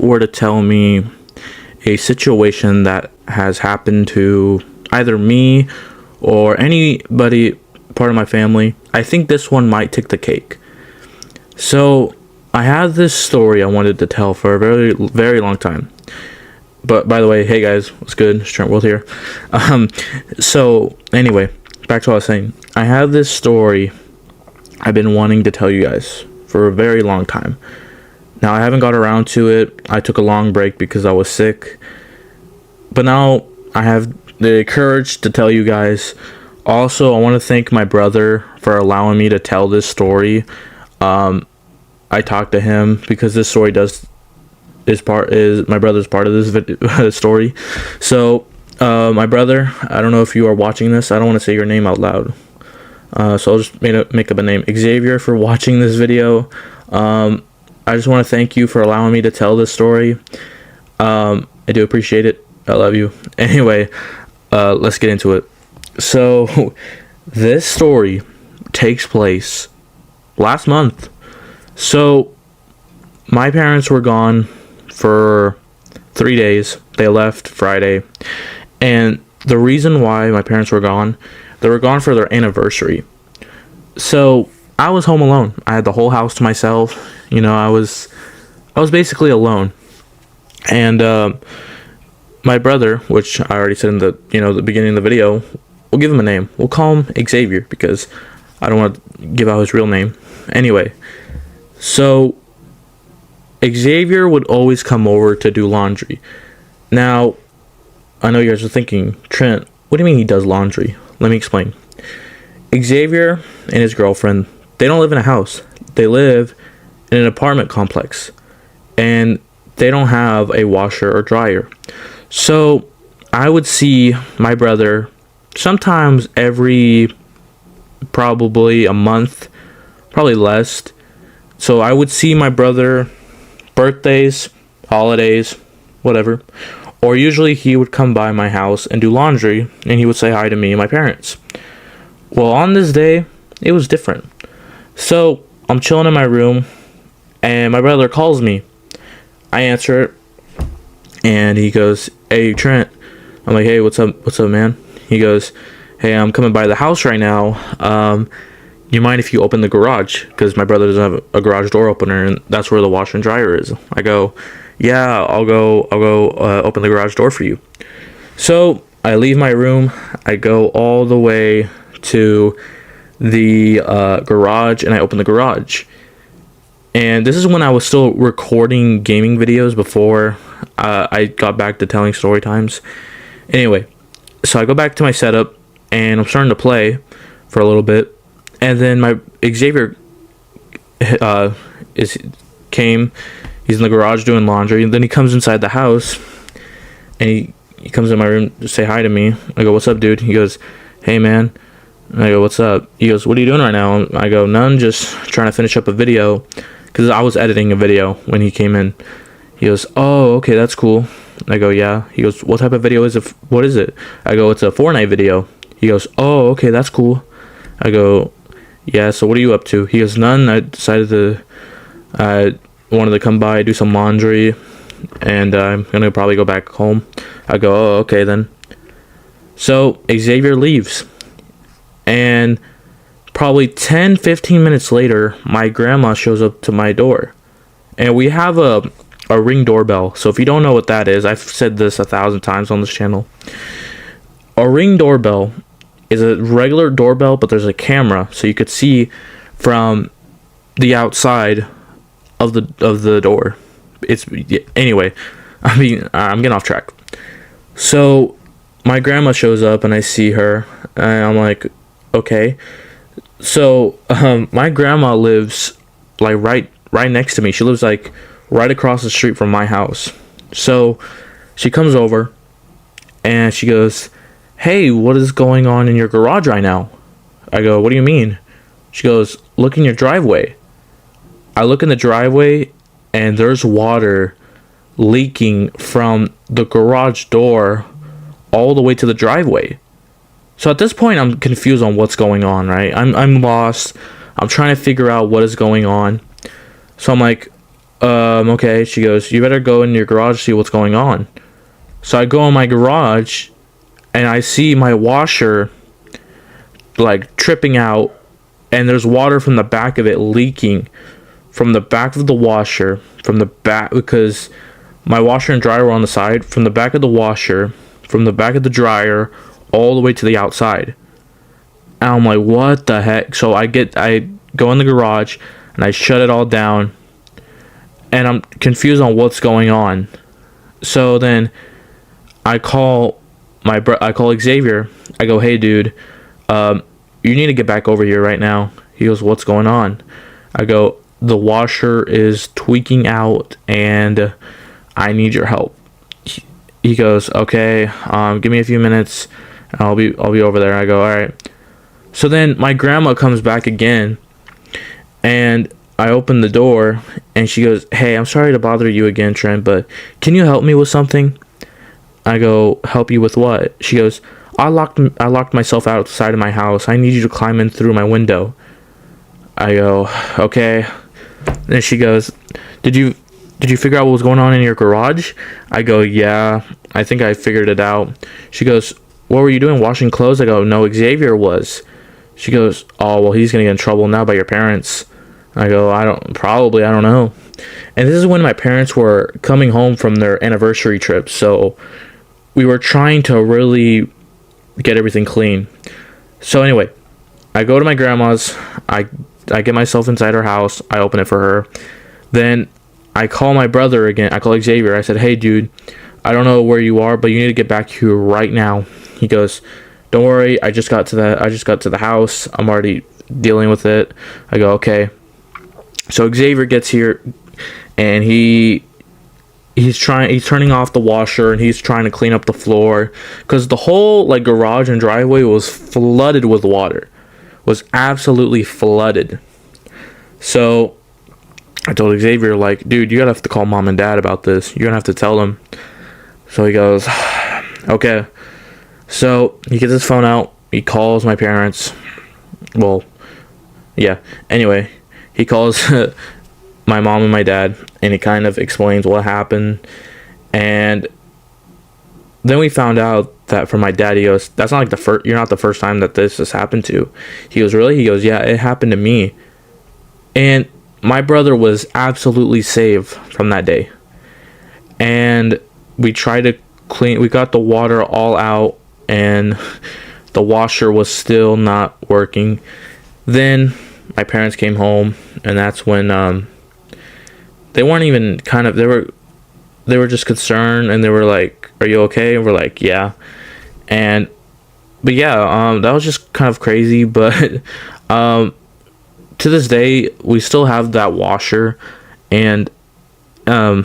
were to tell me a situation that has happened to either me or anybody part of my family, I think this one might take the cake. So I have this story I wanted to tell for a very, very long time. But by the way, hey guys, what's good? It's TrentWherld here. So anyway, back to what I was saying. I have this story I've been wanting to tell you guys for a very long time. Now I haven't got around to it. I took a long break because I was sick. But now I have the courage to tell you guys. Also, I want to thank my brother for allowing me to tell this story. I talked to him because this story is my brother's part of this story. So my brother, I don't know if you are watching this. I don't want to say your name out loud. So I'll just make up a name. Xavier, for watching this video. I just want to thank you for allowing me to tell this story. I do appreciate it. I love you. Anyway, let's get into it. So this story takes place last month. So my parents were gone for 3 days. They left Friday. And the reason why my parents were gone, they were gone for their anniversary. So I was home alone. I had the whole house to myself. You know, I was basically alone. And my brother, which I already said in the beginning of the video, we'll give him a name. We'll call him Xavier because I don't want to give out his real name. Anyway, so Xavier would always come over to do laundry. Now, I know you guys are thinking, Trent, what do you mean he does laundry? Let me explain. Xavier and his girlfriend, they don't live in a house. They live in an apartment complex. And they don't have a washer or dryer. So I would see my brother sometimes every probably a month, probably less. So I would see my brother birthdays, holidays, whatever. Or usually he would come by my house and do laundry, and he would say hi to me and my parents. Well, on this day, it was different. So I'm chilling in my room, and my brother calls me. I answer it, and he goes, "Hey, Trent." I'm like, "Hey, what's up, man?" He goes, "Hey, I'm coming by the house right now. You mind if you open the garage? Because my brother doesn't have a garage door opener, and that's where the washer and dryer is." I go, "Yeah, I'll go open the garage door for you." So I leave my room. I go all the way to the garage, and I open the garage. And this is when I was still recording gaming videos before I got back to telling story times. Anyway, so I go back to my setup, and I'm starting to play for a little bit. And then my Xavier came. He's in the garage doing laundry. And then he comes inside the house, and he comes in my room to say hi to me. I go, "What's up, dude?" He goes, "Hey, man." And I go, "What's up?" He goes, "What are you doing right now?" I go, "None, just trying to finish up a video." Because I was editing a video when he came in. He goes, "Oh, okay, that's cool." I go, "Yeah." He goes, "What type of video is it? What is it?" I go, "It's a Fortnite video." He goes, "Oh, okay, that's cool." I go, "Yeah, so what are you up to?" He goes, "None. I decided I wanted to come by, do some laundry, and I'm going to probably go back home." I go, "Oh, okay then." So Xavier leaves. And probably 10-15 minutes later, my grandma shows up to my door. And we have a Ring doorbell. So if you don't know what that is, I've said this 1,000 times on this channel. A Ring doorbell is a regular doorbell, but there's a camera, so you could see from the outside of the door. Anyway, I'm getting off track. So my grandma shows up, and I see her, and I'm like, okay. So my grandma lives like right next to me. She lives like right across the street from my house. So she comes over, and she goes, "Hey, what is going on in your garage right now?" I go, "What do you mean?" She goes, "Look in your driveway." I look in the driveway, and there's water leaking from the garage door all the way to the driveway. So at this point, I'm confused on what's going on, right? I'm lost. I'm trying to figure out what is going on. So I'm like, Okay. She goes, you better go in your garage, see what's going on. So I go in my garage and I see my washer like tripping out, and there's water from the back of it leaking from the back of the washer, from the back, because my washer and dryer were on the side, from the back of the washer, from the back of the dryer, all the way to the outside. And I'm like, what the heck? So I go in the garage and I shut it all down, and I'm confused on what's going on. So then I call Xavier. I go, hey dude, you need to get back over here right now. He goes, what's going on? I go, the washer is tweaking out and I need your help. He goes, okay, give me a few minutes and I'll be over there. I go, all right. So then my grandma comes back again, and I open the door and she goes, hey, I'm sorry to bother you again, Trent, but can you help me with something? I go, help you with what? She goes, I locked myself outside of my house. I need you to climb in through my window. I go, okay. Then she goes, did you figure out what was going on in your garage? I go, yeah, I think I figured it out. She goes, what were you doing, washing clothes? I go, no, Xavier was. She goes, oh, well, he's gonna get in trouble now by your parents. I go, I don't know. And this is when my parents were coming home from their anniversary trip, so we were trying to really get everything clean. So anyway, I go to my grandma's, I get myself inside her house, I open it for her. Then I call my brother again. I call Xavier. I said, hey dude, I don't know where you are, but you need to get back here right now. He goes, don't worry, I just got to the house. I'm already dealing with it. I go, okay. So Xavier gets here and he's turning off the washer and he's trying to clean up the floor, because the whole like garage and driveway was flooded with water. Was absolutely flooded. So I told Xavier, like, dude, you gotta have to call mom and dad about this. You're gonna have to tell them. So he goes, okay. So he gets his phone out. He calls my parents. Well, yeah. Anyway, he calls my mom and my dad, and he kind of explains what happened. And then we found out that from my dad, he goes, that's not like you're not the first time that this has happened to. He goes, really? He goes, yeah, it happened to me. And my brother was absolutely saved from that day. And we tried to we got the water all out, and the washer was still not working. Then my parents came home, and that's when they weren't even they were just concerned, and they were like, are you okay? And we're like, yeah. But yeah, that was just kind of crazy, but to this day we still have that washer, and I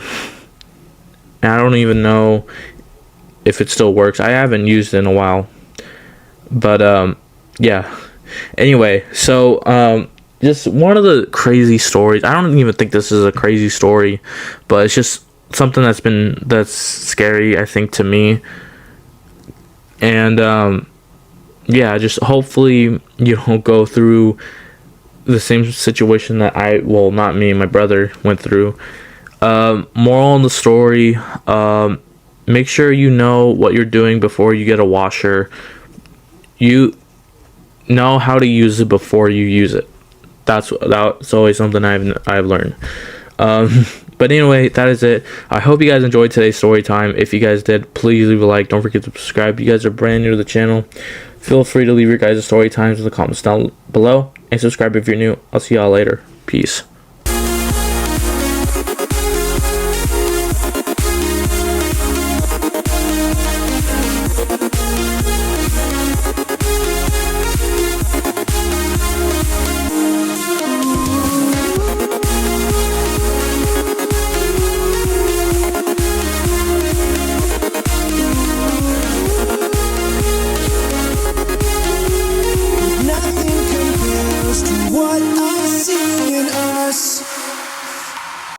don't even know if it still works. I haven't used it in a while, but yeah. Anyway, so just one of the crazy stories. I don't even think this is a crazy story, but it's just something that's scary, I think, to me. And yeah, just hopefully you don't go through the same situation that not me, my brother went through. Moral in the story, make sure you know what you're doing before you get a washer. You know how to use it before you use it. That's always something I've learned. But anyway, that is it. I hope you guys enjoyed today's story time. If you guys did, please leave a like. Don't forget to subscribe. If you guys are brand new to the channel, feel free to leave your guys' story times in the comments down below, and subscribe if you're new. I'll see y'all later. Peace.